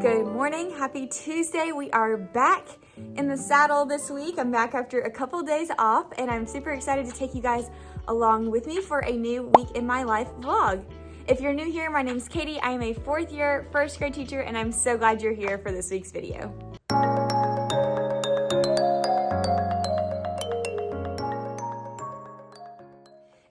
Good morning, happy Tuesday. We are back in the saddle this week. I'm back after a couple days off and I'm super excited to take you guys along with me for a new week in my life vlog. If you're new here, my name's Katie. I am a fourth year first grade teacher and I'm so glad you're here for this week's video.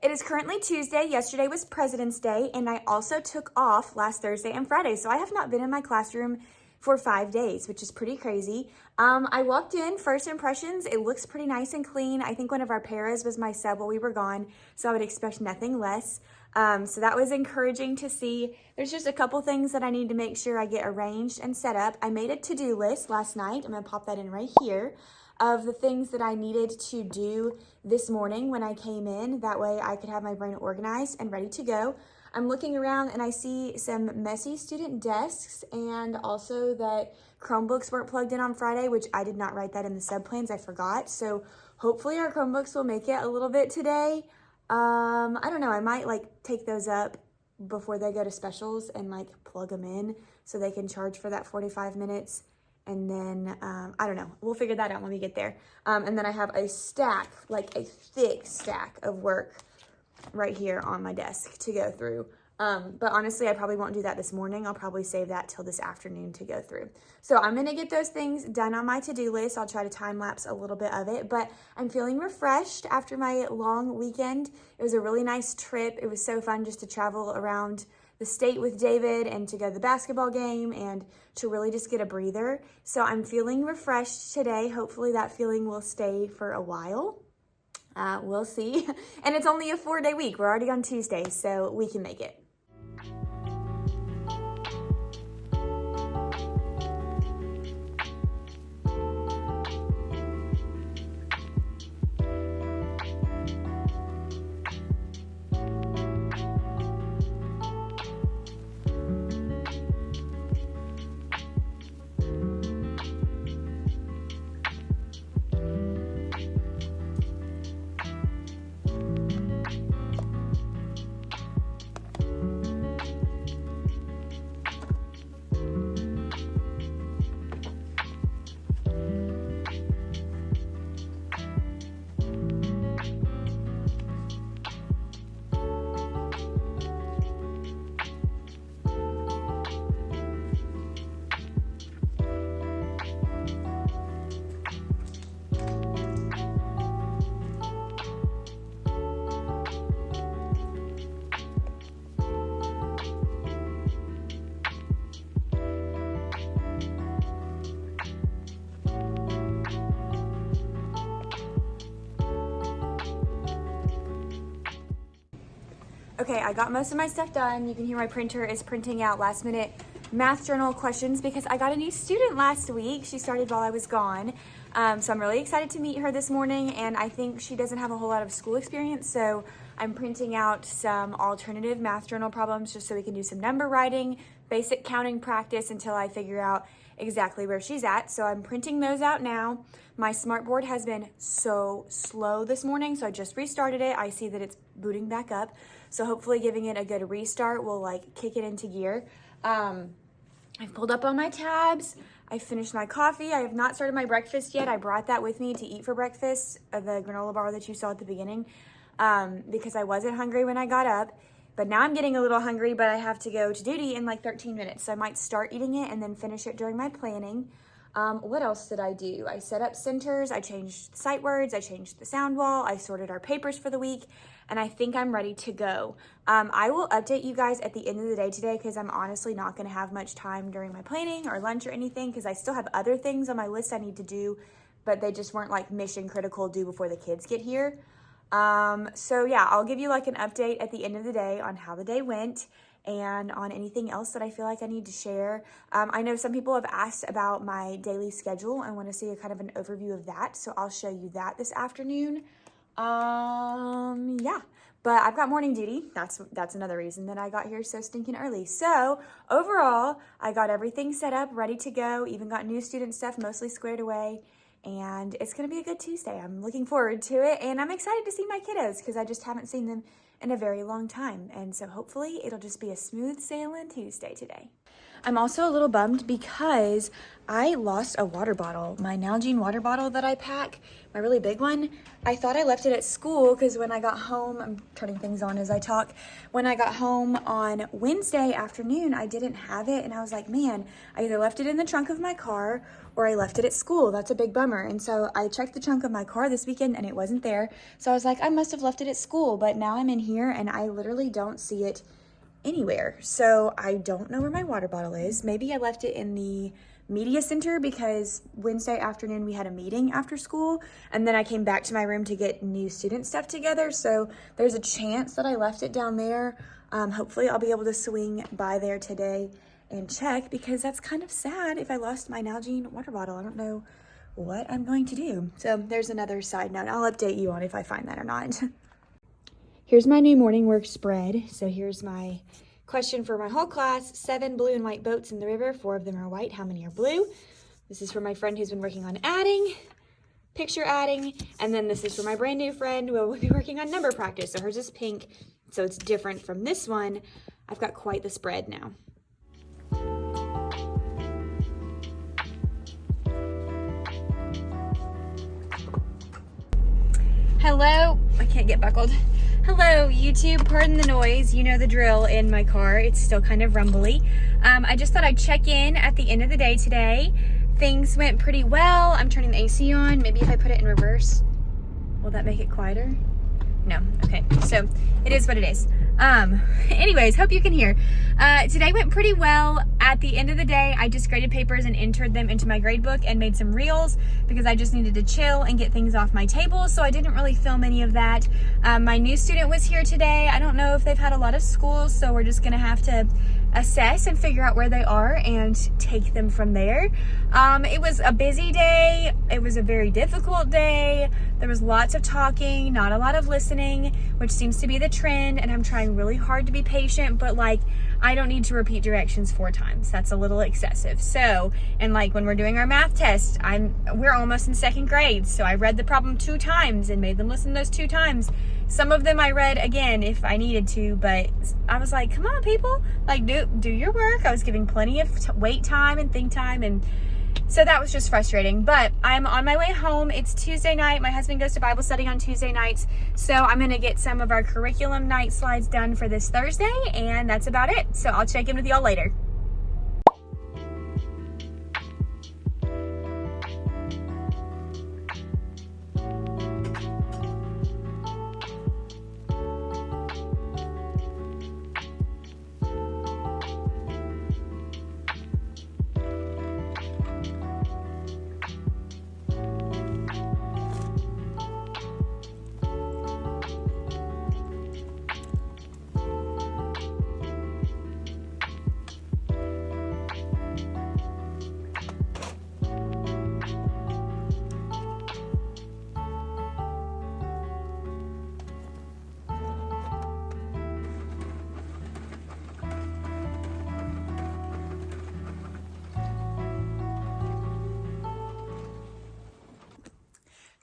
It is currently Tuesday. Yesterday was President's Day, and I also took off last Thursday and Friday, so I have not been in my classroom for 5 days, which is pretty crazy. I walked in, first impressions, it looks pretty nice and clean. I think one of our paras was my sub while we were gone, so I would expect nothing less. So that was encouraging to see. There's just a couple things that I need to make sure I get arranged and set up. I made a to-do list last night. I'm gonna pop that in right here, of the things that I needed to do this morning when I came in. That way I could have my brain organized and ready to go. I'm looking around and I see some messy student desks and also that Chromebooks weren't plugged in on Friday, which I did not write that in the sub plans, I forgot. So hopefully our Chromebooks will make it a little bit today. I don't know, I might like take those up before they go to specials and like plug them in so they can charge for that 45 minutes. And then, I don't know, we'll figure that out when we get there. And then I have a stack, like a thick stack of work right here on my desk to go through. But honestly, I probably won't do that this morning. I'll probably save that till this afternoon to go through. So I'm gonna get those things done on my to-do list. I'll try to time lapse a little bit of it, but I'm feeling refreshed after my long weekend. It was a really nice trip. It was so fun just to travel around the state with David and to go to the basketball game and to really just get a breather. So I'm feeling refreshed today. Hopefully that feeling will stay for a while. We'll see. And it's only a 4-day week. We're already on Tuesday, so we can make it. Okay, I got most of my stuff done. You can hear my printer is printing out last minute math journal questions because I got a new student last week. She started while I was gone. So I'm really excited to meet her this morning, and I think she doesn't have a whole lot of school experience, so I'm printing out some alternative math journal problems just so we can do some number writing, basic counting practice until I figure out exactly where she's at. So I'm printing those out now. My smartboard has been so slow this morning, so I just restarted it. I see that it's booting back up. So hopefully giving it a good restart will like kick it into gear. I've pulled up on my tabs. I finished my coffee. I have not started my breakfast yet. I brought that with me to eat for breakfast, the granola bar that you saw at the beginning, because I wasn't hungry when I got up. But now I'm getting a little hungry, but I have to go to duty in like 13 minutes. So I might start eating it and then finish it during my planning. What else did I do? I set up centers, I changed sight words, I changed the sound wall, I sorted our papers for the week, and I think I'm ready to go. I will update you guys at the end of the day today because I'm honestly not gonna have much time during my planning or lunch or anything because I still have other things on my list I need to do, but they just weren't like mission critical due before the kids get here. So yeah, I'll give you like an update at the end of the day on how the day went and on anything else that I feel like I need to share. I know some people have asked about my daily schedule and want to see a kind of an overview of that, so I'll show you that this afternoon. Yeah, but I've got morning duty. That's another reason that I got here so stinking early. So overall, I got everything set up, ready to go, even got new student stuff mostly squared away, and it's gonna be a good Tuesday. I'm looking forward to it, and I'm excited to see my kiddos because I just haven't seen them in a very long time, and so hopefully it'll just be a smooth sailing Tuesday today. I'm also a little bummed because I lost a water bottle, my Nalgene water bottle that I pack, my really big one. I thought I left it at school because when I got home, I'm turning things on as I talk. When I got home on Wednesday afternoon, I didn't have it. And I was like, man, I either left it in the trunk of my car or I left it at school. That's a big bummer. And so I checked the trunk of my car this weekend and it wasn't there. So I was like, I must have left it at school, but now I'm in here and I literally don't see it anywhere. So I don't know where my water bottle is. Maybe I left it in the media center because Wednesday afternoon we had a meeting after school and then I came back to my room to get new student stuff together. So there's a chance that I left it down there. Hopefully I'll be able to swing by there today and check because that's kind of sad if I lost my Nalgene water bottle. I don't know what I'm going to do. So there's another side note. I'll update you on if I find that or not. Here's my new morning work spread. So here's my question for my whole class. 7 blue and white boats in the river. 4 of them are white. How many are blue? This is for my friend who's been working on adding, picture adding. And then this is for my brand new friend who will be working on number practice. So hers is pink. So it's different from this one. I've got quite the spread now. Hello. I can't get buckled. Hello, YouTube. Pardon the noise. You know the drill in my car. It's still kind of rumbly. I just thought I'd check in at the end of the day today. Things went pretty well. I'm turning the AC on. Maybe if I put it in reverse, will that make it quieter? No. Okay. So it is what it is. Anyways, hope you can hear. Today went pretty well. At the end of the day, I just graded papers and entered them into my grade book and made some reels because I just needed to chill and get things off my table. So I didn't really film any of that. My new student was here today. I don't know if they've had a lot of school, so we're just gonna have to assess and figure out where they are and take them from there. It was a busy day. It was a very difficult day. There was lots of talking, not a lot of listening, which seems to be the trend, and I'm trying really hard to be patient, but like I don't need to repeat directions 4 times. That's a little excessive. So, and like when we're doing our math test, we're almost in 2nd grade, so I read the problem 2 times and made them listen those 2 times. Some of them I read again if I needed to, but I was like, come on, people, like do your work. I was giving plenty of wait time and think time, and so that was just frustrating. But I'm on my way home. It's Tuesday night. My husband goes to Bible study on Tuesday nights, so I'm gonna get some of our curriculum night slides done for this Thursday, and that's about it. So I'll check in with y'all later.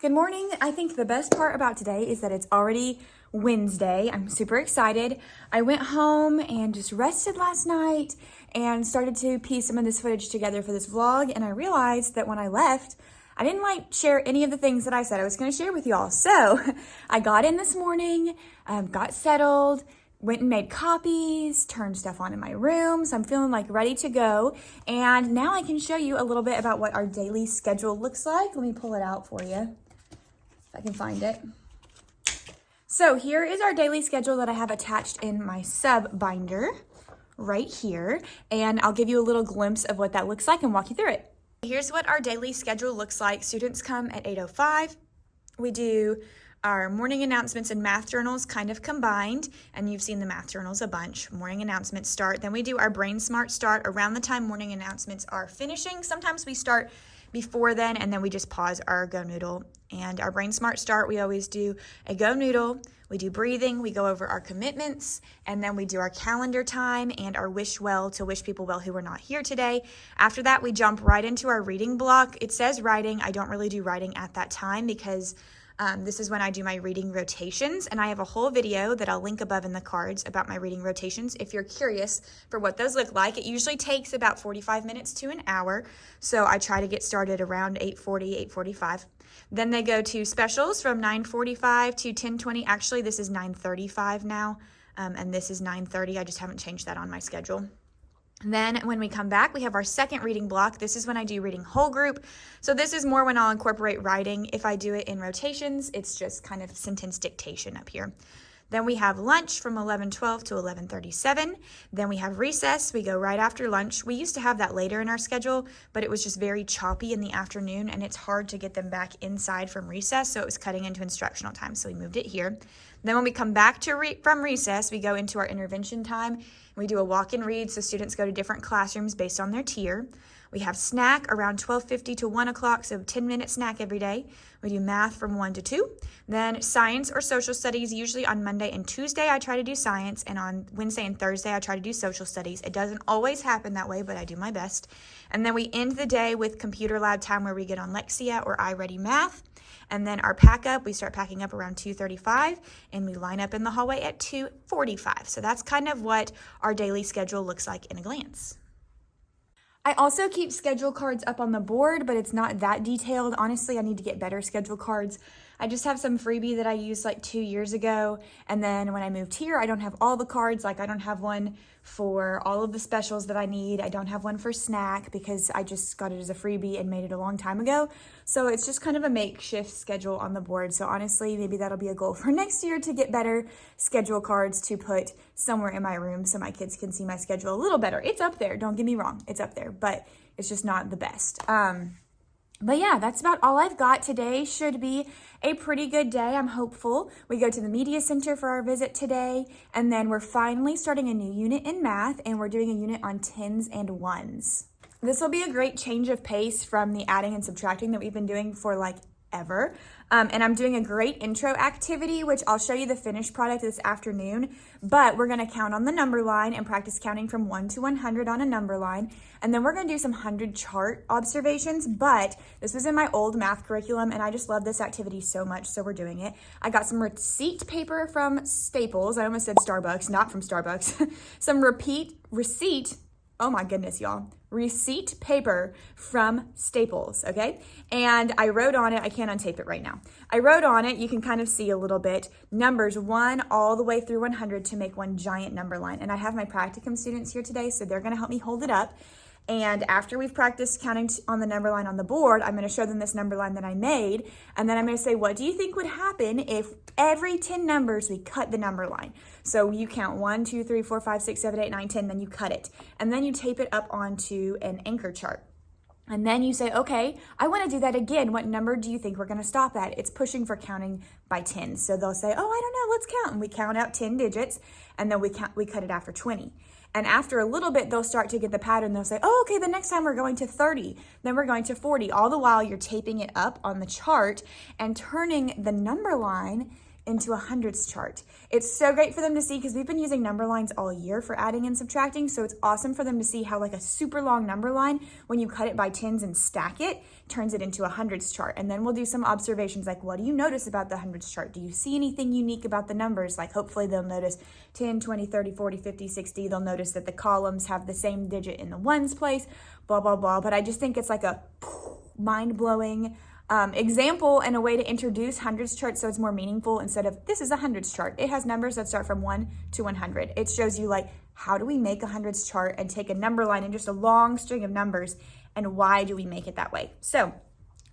Good morning. I think the best part about today is that it's already Wednesday. I'm super excited. I went home and just rested last night and started to piece some of this footage together for this vlog. And I realized that when I left, I didn't share any of the things that I said I was going to share with y'all. So I got in this morning, got settled, went and made copies, turned stuff on in my room. So I'm feeling ready to go. And now I can show you a little bit about what our daily schedule looks like. Let me pull it out for you, if I can find it. So here is our daily schedule that I have attached in my sub binder right here. And I'll give you a little glimpse of what that looks like and walk you through it. Here's what our daily schedule looks like. Students come at 8:05. We do our morning announcements and math journals kind of combined, and you've seen the math journals a bunch. Morning announcements start. Then we do our Brain Smart start around the time morning announcements are finishing. Sometimes we start before then, and then we just pause our Go Noodle. And our Brain Smart start, we always do a Go Noodle, we do breathing, we go over our commitments, and then we do our calendar time and our wish well to wish people well who are not here today. After that, we jump right into our reading block. It says writing. I don't really do writing at that time because This is when I do my reading rotations, and I have a whole video that I'll link above in the cards about my reading rotations if you're curious for what those look like. It usually takes about 45 minutes to an hour, so I try to get started around 8:40, 8:45. Then they go to specials from 9:45 to 10:20. Actually, this is 9:35 now, and this is 9:30. I just haven't changed that on my schedule. Then when we come back, we have our second reading block. This is when I do reading whole group. So this is more when I'll incorporate writing. If I do it in rotations, it's just kind of sentence dictation up here. Then we have lunch from 11:12 to 11:37. Then we have recess. We go right after lunch. We used to have that later in our schedule, but it was just very choppy in the afternoon, and it's hard to get them back inside from recess, so it was cutting into instructional time, so we moved it here. Then when we come back to from recess, we go into our intervention time. We do a walk and read, so students go to different classrooms based on their tier. We have snack around 12:50 to 1 o'clock, so 10-minute snack every day. We do math from 1 to 2. Then science or social studies, usually on Monday and Tuesday I try to do science, and on Wednesday and Thursday I try to do social studies. It doesn't always happen that way, but I do my best. And then we end the day with computer lab time where we get on Lexia or iReady Math. And then our pack up, we start packing up around 2:35, and we line up in the hallway at 2:45. So that's kind of what our daily schedule looks like in a glance. I also keep schedule cards up on the board, but it's not that detailed. Honestly, I need to get better schedule cards. I just have some freebie that I used like 2 years ago. And then when I moved here, I don't have all the cards. Like I don't have one for all of the specials that I need. I don't have one for snack because I just got it as a freebie and made it a long time ago. So it's just kind of a makeshift schedule on the board. So honestly, maybe that'll be a goal for next year to get better schedule cards to put somewhere in my room so my kids can see my schedule a little better. It's up there. Don't get me wrong. It's up there, but it's just not the best. But yeah, that's about all I've got. Today should be a pretty good day. I'm hopeful. We go to the media center for our visit today, and then we're finally starting a new unit in math, and we're doing a unit on tens and ones. This will be a great change of pace from the adding and subtracting that we've been doing for like ever. And I'm doing a great intro activity, which I'll show you the finished product this afternoon, but we're gonna count on the number line and practice counting from 1 to 100 on a number line. And then we're gonna do some 100 chart observations, but this was in my old math curriculum and I just love this activity so much, so we're doing it. I got some receipt paper from Staples. I almost said Starbucks, not from Starbucks. Some receipt, oh my goodness, y'all. Receipt paper from Staples, okay? And I wrote on it, I can't untape it right now. I wrote on it, you can kind of see a little bit, numbers 1 all the way through 100 to make one giant number line. And I have my practicum students here today, so they're gonna help me hold it up. And after we've practiced counting on the number line on the board, I'm going to show them this number line that I made. And then I'm going to say, what do you think would happen if every 10 numbers we cut the number line? So you count 1, 2, 3, 4, 5, 6, 7, 8, 9, 10, then you cut it. And then you tape it up onto an anchor chart. And then you say, okay, I want to do that again. What number do you think we're going to stop at? It's pushing for counting by 10. So they'll say, oh, I don't know, let's count. And we count out 10 digits, and then we cut it after 20. And after a little bit, they'll start to get the pattern. They'll say, oh, okay, the next time we're going to 30, then we're going to 40. All the while you're taping it up on the chart and turning the number line into a hundreds chart. It's so great for them to see because we've been using number lines all year for adding and subtracting. So it's awesome for them to see how like a super long number line, when you cut it by tens and stack it, turns it into a hundreds chart. And then we'll do some observations like, what do you notice about the hundreds chart? Do you see anything unique about the numbers? Like hopefully they'll notice 10, 20, 30, 40, 50, 60. They'll notice that the columns have the same digit in the ones place, blah, blah, blah. But I just think it's like a mind-blowing example and a way to introduce hundreds charts so it's more meaningful instead of this is a hundreds chart. It has numbers that start from 1 to 100. It shows you like, how do we make a hundreds chart and take a number line and just a long string of numbers, and why do we make it that way? So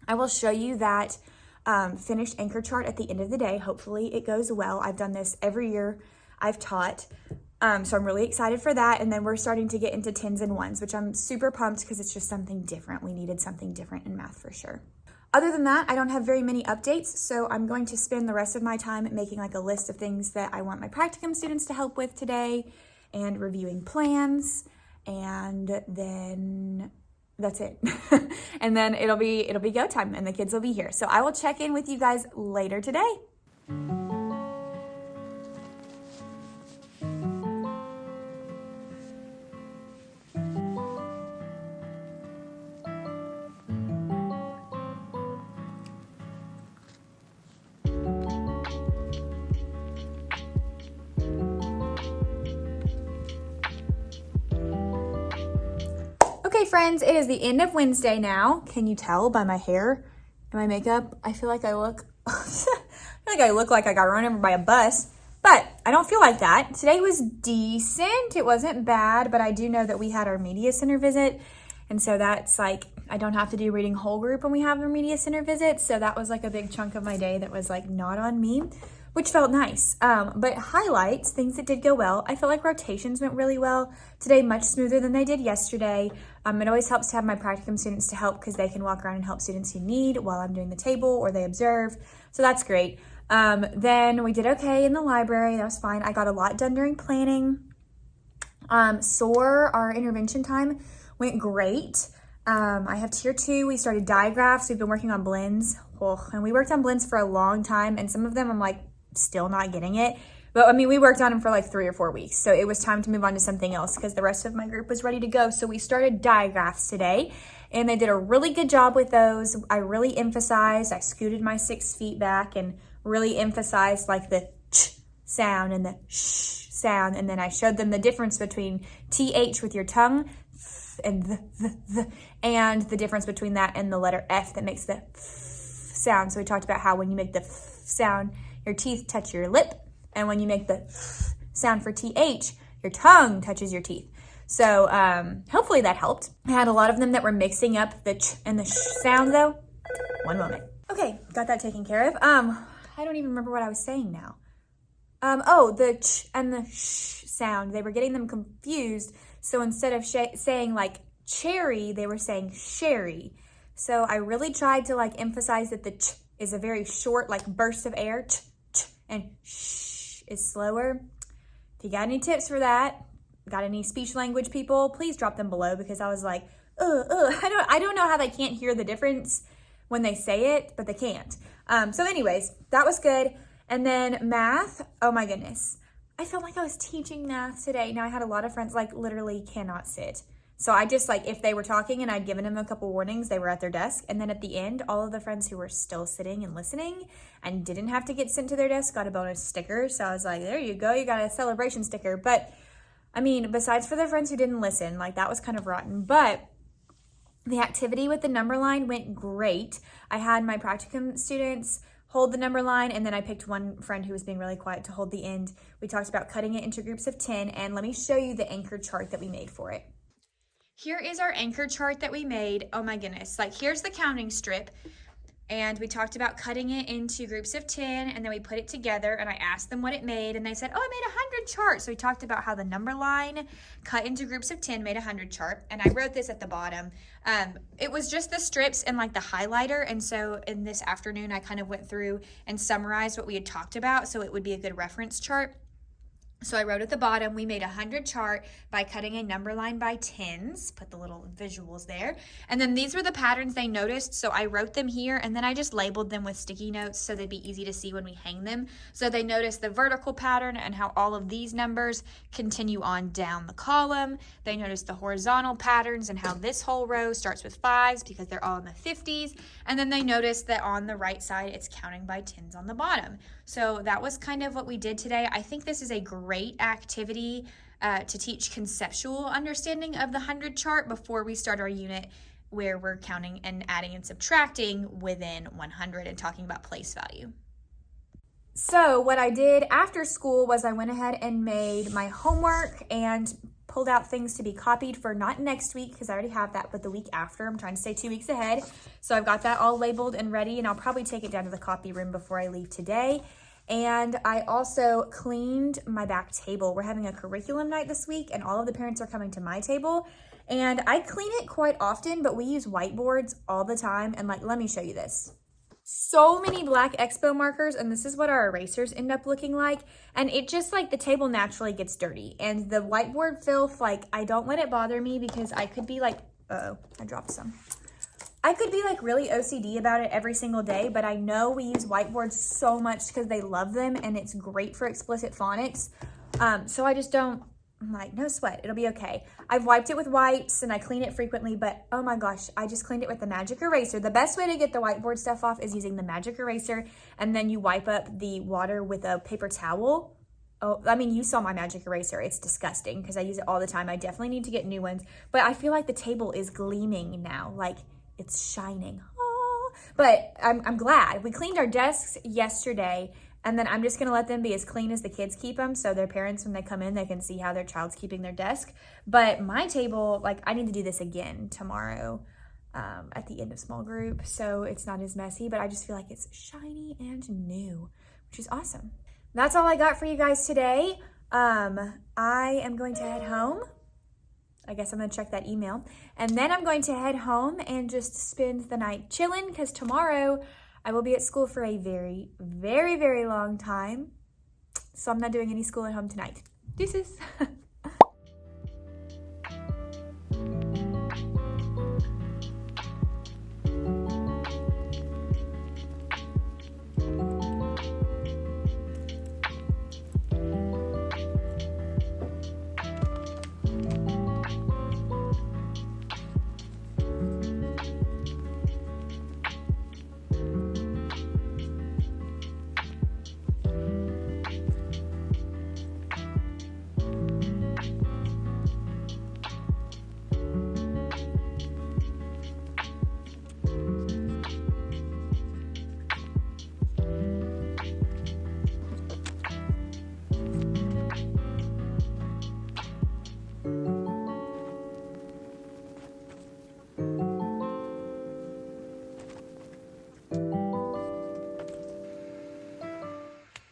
I will show you that finished anchor chart at the end of the day. Hopefully it goes well. I've done this every year I've taught. So I'm really excited for that. And then we're starting to get into tens and ones, which I'm super pumped because it's just something different. We needed something different in math for sure. Other than that, I don't have very many updates, so I'm going to spend the rest of my time making like a list of things that I want my practicum students to help with today and reviewing plans, and then that's it. And then it'll be go time and the kids will be here. So I will check in with you guys later today. Okay, friends, it is the end of Wednesday now. Can you tell by my hair and my makeup? I feel like I look, like I got run over by a bus, but I don't feel like that. Today was decent. It wasn't bad, but I do know that we had our media center visit. And so that's like, I don't have to do reading whole group when we have our media center visit. So that was like a big chunk of my day that was like not on me, which felt nice. But highlights, things that did go well. I felt like rotations went really well today, much smoother than they did yesterday. It always helps to have my practicum students to help because they can walk around and help students who need while I'm doing the table or they observe. So that's great. Then we did okay in the library. That was fine. I got a lot done during planning. SOAR, our intervention time, went great. I have tier 2. We started digraphs. We've been working on blends. And we worked on blends for a long time. And some of them I'm like still not getting it. But I mean, we worked on them for like 3 or 4 weeks. So it was time to move on to something else because the rest of my group was ready to go. So we started digraphs today and they did a really good job with those. I really emphasized, I scooted my 6 feet back and really emphasized like the ch sound and the sh sound. And then I showed them the difference between TH with your tongue and the, and the difference between that and the letter F that makes the f sound. So we talked about how when you make the f sound, your teeth touch your lip. And when you make the f sound for TH, your tongue touches your teeth. So hopefully that helped. I had a lot of them that were mixing up the ch and the sh sound though. One moment. Okay, got that taken care of. I don't even remember what I was saying now. Oh, the ch and the sh sound, they were getting them confused. So instead of saying like cherry, they were saying sherry. So I really tried to like emphasize that the ch is a very short like burst of air, ch, ch, and sh is slower. If you got any tips for that, got any speech language people, please drop them below because I was like, I don't know how they can't hear the difference when they say it, but they can't. So anyways, that was good. And then math, oh my goodness. I felt like I was teaching math today. Now I had a lot of friends like literally cannot sit. So I just like, if they were talking and I'd given them a couple warnings, they were at their desk. And then at the end, all of the friends who were still sitting and listening and didn't have to get sent to their desk got a bonus sticker. So I was like, there you go, you got a celebration sticker. But I mean, besides for the friends who didn't listen, like that was kind of rotten. But the activity with the number line went great. I had my practicum students hold the number line, and then I picked one friend who was being really quiet to hold the end. We talked about cutting it into groups of 10, and let me show you the anchor chart that we made for it. Here is our anchor chart that we made. Oh my goodness, like here's the counting strip, and we talked about cutting it into groups of 10, and then we put it together, and I asked them what it made, and they said, oh, I made 100 charts. So we talked about how the number line cut into groups of 10 made 100 chart, and I wrote this at the bottom. It was just the strips and like the highlighter, and so in this afternoon, I kind of went through and summarized what we had talked about, so it would be a good reference chart. So I wrote at the bottom, we made 100 chart by cutting a number line by 10s, put the little visuals there. And then these were the patterns they noticed. So I wrote them here and then I just labeled them with sticky notes so they'd be easy to see when we hang them. So they noticed the vertical pattern and how all of these numbers continue on down the column. They noticed the horizontal patterns and how this whole row starts with 5s because they're all in the 50s. And then they noticed that on the right side, it's counting by 10s on the bottom. So that was kind of what we did today. I think this is a great activity to teach conceptual understanding of the 100 chart before we start our unit where we're counting and adding and subtracting within 100 and talking about place value. So what I did after school was I went ahead and made my homework and pulled out things to be copied for not next week because I already have that, but the week after. I'm trying to stay 2 weeks ahead. So I've got that all labeled and ready, and I'll probably take it down to the copy room before I leave today. And I also cleaned my back table. We're having a curriculum night this week, and all of the parents are coming to my table. And I clean it quite often, but we use whiteboards all the time. And like, let me show you this. So many black expo markers, and this is what our erasers end up looking like. And it just like the table naturally gets dirty, and the whiteboard filth, like I don't let it bother me because I could be like, I dropped some. I could be like really OCD about it every single day, but I know we use whiteboards so much because they love them and it's great for explicit phonics. So I just don't, I'm like, no sweat, it'll be okay. I've wiped it with wipes and I clean it frequently, but oh my gosh, I just cleaned it with the magic eraser. The best way to get the whiteboard stuff off is using the magic eraser, and then you wipe up the water with a paper towel Oh, I mean, you saw my magic eraser. It's disgusting because I use it all the time. I definitely need to get new ones. But I feel like the table is gleaming now. Like, it's shining. Oh. But I'm glad. We cleaned our desks yesterday, and then I'm just going to let them be as clean as the kids keep them. So their parents, when they come in, they can see how their child's keeping their desk. But my table, like, I need to do this again tomorrow at the end of small group. So it's not as messy, but I just feel like it's shiny and new, which is awesome. That's all I got for you guys today. I am going to head home. I guess I'm going to check that email. And then I'm going to head home and just spend the night chilling because tomorrow I will be at school for a very, very, very long time. So I'm not doing any school at home tonight. Deuces.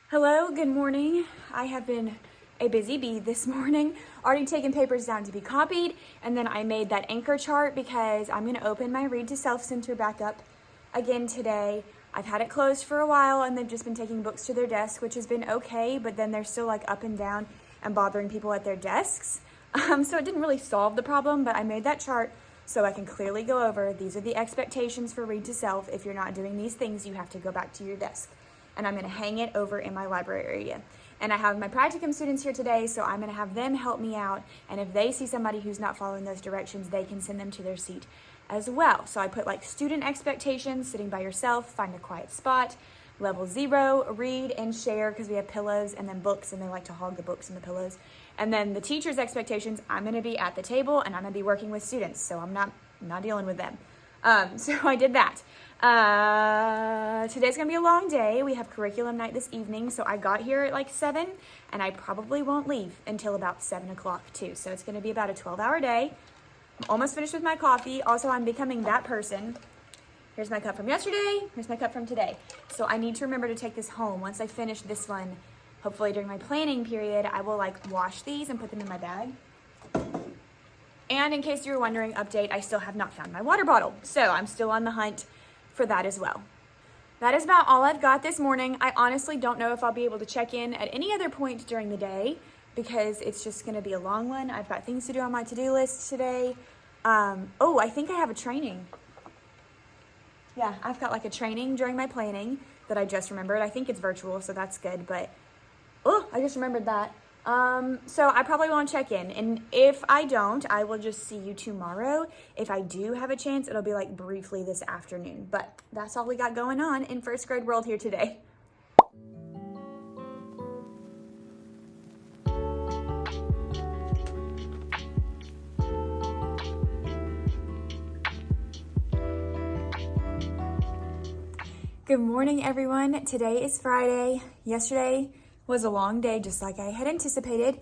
Hello, good morning. I have been a busy bee this morning, already taken papers down to be copied, and then I made that anchor chart because I'm gonna open my Read to Self Center back up again today. I've had it closed for a while and they've just been taking books to their desk, which has been okay, but then they're still like up and down and bothering people at their desks. So it didn't really solve the problem, but I made that chart so I can clearly go over, these are the expectations for Read to Self. If you're not doing these things, you have to go back to your desk. And I'm gonna hang it over in my library area. And I have my practicum students here today, so I'm gonna have them help me out. And if they see somebody who's not following those directions, they can send them to their seat as well. So I put like student expectations, sitting by yourself, find a quiet spot. Level 0, read and share, because we have pillows, and then books, and they like to hog the books and the pillows. And then the teacher's expectations, I'm gonna be at the table and I'm gonna be working with students, so I'm not dealing with them. So I did that. Today's gonna be a long day. We have curriculum night this evening, so I got here at like 7, and I probably won't leave until about 7 o'clock too. So it's gonna be about a 12-hour day. I'm almost finished with my coffee. Also, I'm becoming that person. Here's my cup from yesterday, here's my cup from today. So I need to remember to take this home. Once I finish this one, hopefully during my planning period, I will like wash these and put them in my bag. And in case you were wondering, update, I still have not found my water bottle. So I'm still on the hunt for that as well. That is about all I've got this morning. I honestly don't know if I'll be able to check in at any other point during the day because it's just gonna be a long one. I've got things to do on my to-do list today. Oh, I think I have a training. Yeah, I've got like a training during my planning that I just remembered. I think it's virtual, so that's good, but oh, I just remembered that. So I probably won't check in, and if I don't, I will just see you tomorrow. If I do have a chance, it'll be like briefly this afternoon, but that's all we got going on in first grade world here today. Good morning, everyone. Today is Friday. Yesterday was a long day, just like I had anticipated.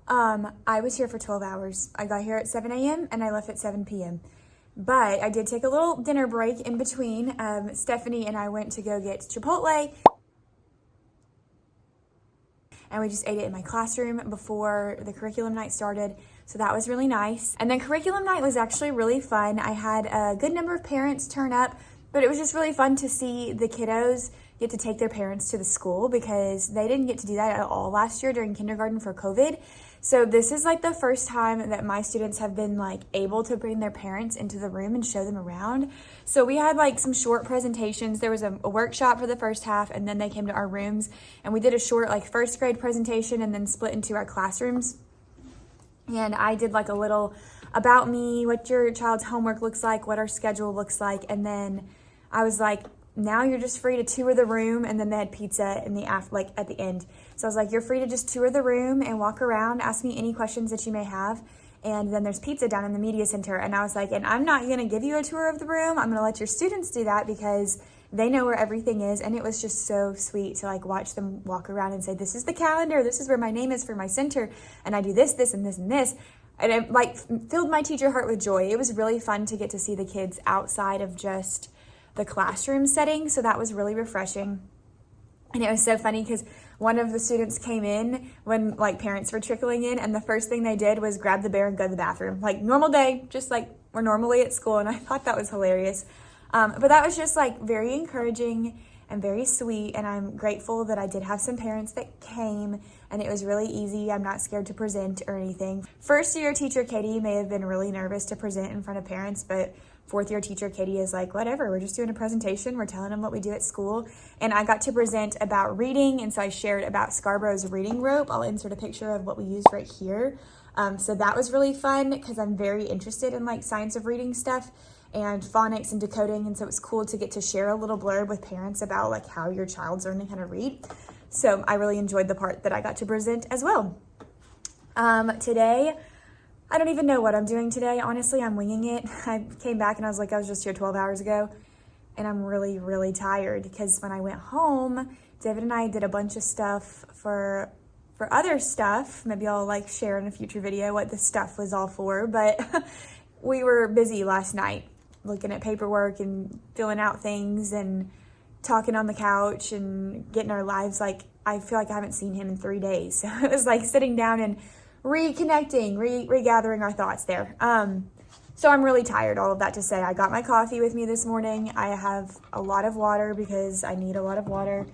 I was here for 12 hours. I got here at 7 a.m. and I left at 7 p.m. But I did take a little dinner break in between. Stephanie and I went to go get Chipotle. And we just ate it in my classroom before the curriculum night started. So that was really nice. And then curriculum night was actually really fun. I had a good number of parents turn up, but it was just really fun to see the kiddos get to take their parents to the school because they didn't get to do that at all last year during kindergarten for COVID. So this is like the first time that my students have been like able to bring their parents into the room and show them around. So we had like some short presentations. There was a workshop for the first half, and then they came to our rooms and we did a short like first grade presentation and then split into our classrooms. And I did like a little about me, what your child's homework looks like, what our schedule looks like. And then I was like, now you're just free to tour the room. And then they had pizza in the at the end. So I was like, you're free to just tour the room and walk around, ask me any questions that you may have. And then there's pizza down in the media center. And I was like, and I'm not going to give you a tour of the room. I'm going to let your students do that because they know where everything is. And it was just so sweet to like watch them walk around and say, this is the calendar. This is where my name is for my center. And I do this, this, and this, and this. And it like filled my teacher heart with joy. It was really fun to get to see the kids outside of just the classroom setting. So that was really refreshing. And it was so funny because one of the students came in when like parents were trickling in, and the first thing they did was grab the bear and go to the bathroom. Like normal day, just like we're normally at school. And I thought that was hilarious. But that was just like very encouraging and very sweet. And I'm grateful that I did have some parents that came, and it was really easy. I'm not scared to present or anything. First year teacher Katie may have been really nervous to present in front of parents, but fourth year teacher Katie is like, whatever, we're just doing a presentation. We're telling them what we do at school. And I got to present about reading. And so I shared about Scarborough's reading rope. I'll insert a picture of what we used right here. So that was really fun because I'm very interested in like science of reading stuff and phonics and decoding. And so it's cool to get to share a little blurb with parents about like how your child's learning how to read. So I really enjoyed the part that I got to present as well. Today, I don't even know what I'm doing today. Honestly, I'm winging it. I came back and I was like, I was just here 12 hours ago. And I'm really, really tired because when I went home, David and I did a bunch of stuff for other stuff. Maybe I'll like share in a future video what the stuff was all for. But we were busy last night looking at paperwork and filling out things and talking on the couch and getting our lives like, I feel like I haven't seen him in 3 days. So it was like sitting down and reconnecting, regathering our thoughts there. So I'm really tired, all of that to say. I got my coffee with me this morning. I have a lot of water because I need a lot of water.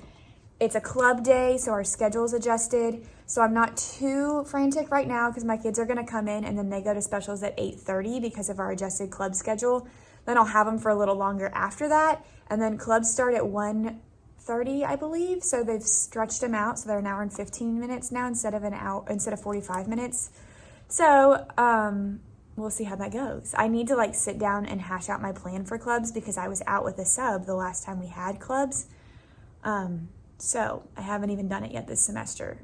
It's a club day, so our schedule's adjusted. So I'm not too frantic right now because my kids are going to come in and then they go to specials at 8:30 because of our adjusted club schedule. Then I'll have them for a little longer after that. And then clubs start at 1:30, I believe. So they've stretched them out. So they're an hour and 15 minutes now instead of 45 minutes. So we'll see how that goes. I need to like sit down and hash out my plan for clubs because I was out with a sub the last time we had clubs. So I haven't even done it yet this semester.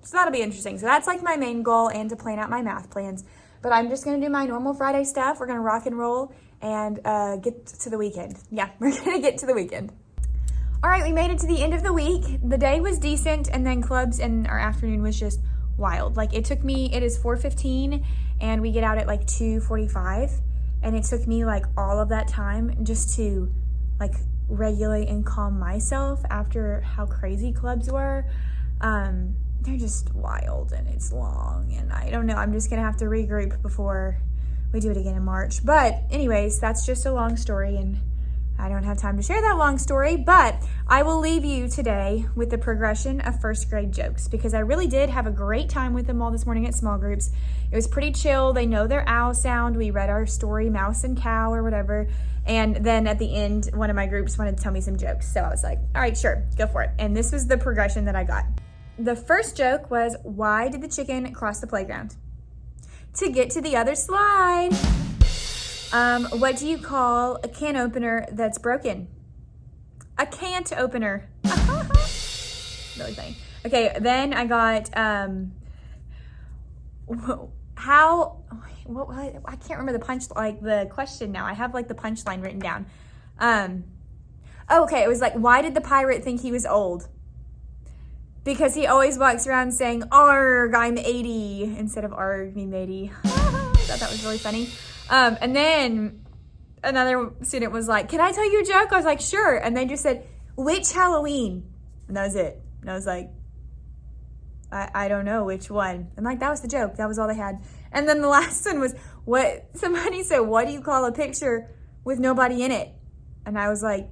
So that'll be interesting. So that's like my main goal, and to plan out my math plans. But I'm just going to do my normal Friday stuff. We're going to rock and roll and get to the weekend. Yeah, we're going to get to the weekend. All right, we made it to the end of the week. The day was decent, and then clubs in our afternoon was just wild. Like it is 4:15 and we get out at like 2:45, and it took me like all of that time just to like regulate and calm myself after how crazy clubs were. They're just wild and it's long, and I don't know, I'm just gonna have to regroup before we do it again in March. But anyways, that's just a long story, and I don't have time to share that long story, but I will leave you today with the progression of first grade jokes because I really did have a great time with them all this morning at small groups. It was pretty chill. They know their owl sound. We read our story, Mouse and Cow or whatever. And then at the end, one of my groups wanted to tell me some jokes. So I was like, all right, sure, go for it. And this was the progression that I got. The first joke was, why did the chicken cross the playground? To get to the other slide. What do you call a can opener that's broken? A can't opener. Really funny. Okay, then I got, I can't remember the question now. I have like the punchline written down. Okay, it was like, why did the pirate think he was old? Because he always walks around saying, arg, I'm 80, instead of arg, me matey. I thought that was really funny. And then another student was like, can I tell you a joke? I was like, sure. And they just said, which Halloween? And that was it. And I was like, I don't know which one. I'm like, that was the joke. That was all they had. And then the last one was, somebody said, what do you call a picture with nobody in it? And I was like,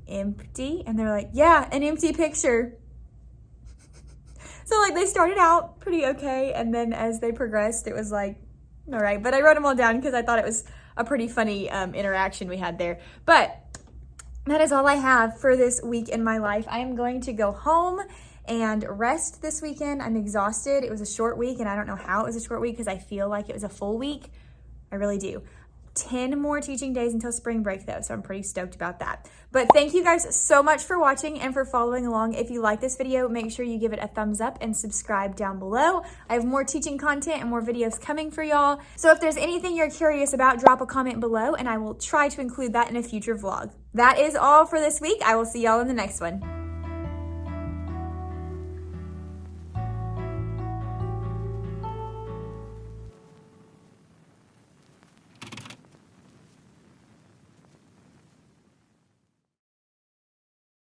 empty? And they're like, yeah, an empty picture. So like they started out pretty okay, and then as they progressed, it was like, all right. But I wrote them all down because I thought it was a pretty funny interaction we had there. But that is all I have for this week in my life. I am going to go home and rest this weekend. I'm exhausted. It was a short week, and I don't know how it was a short week because I feel like it was a full week. I really do. 10 more teaching days until spring break though, so I'm pretty stoked about that. But thank you guys so much for watching and for following along. If you like this video, make sure you give it a thumbs up and subscribe down below. I have more teaching content and more videos coming for y'all. So if there's anything you're curious about, drop a comment below and I will try to include that in a future vlog. That is all for this week. I will see y'all in the next one.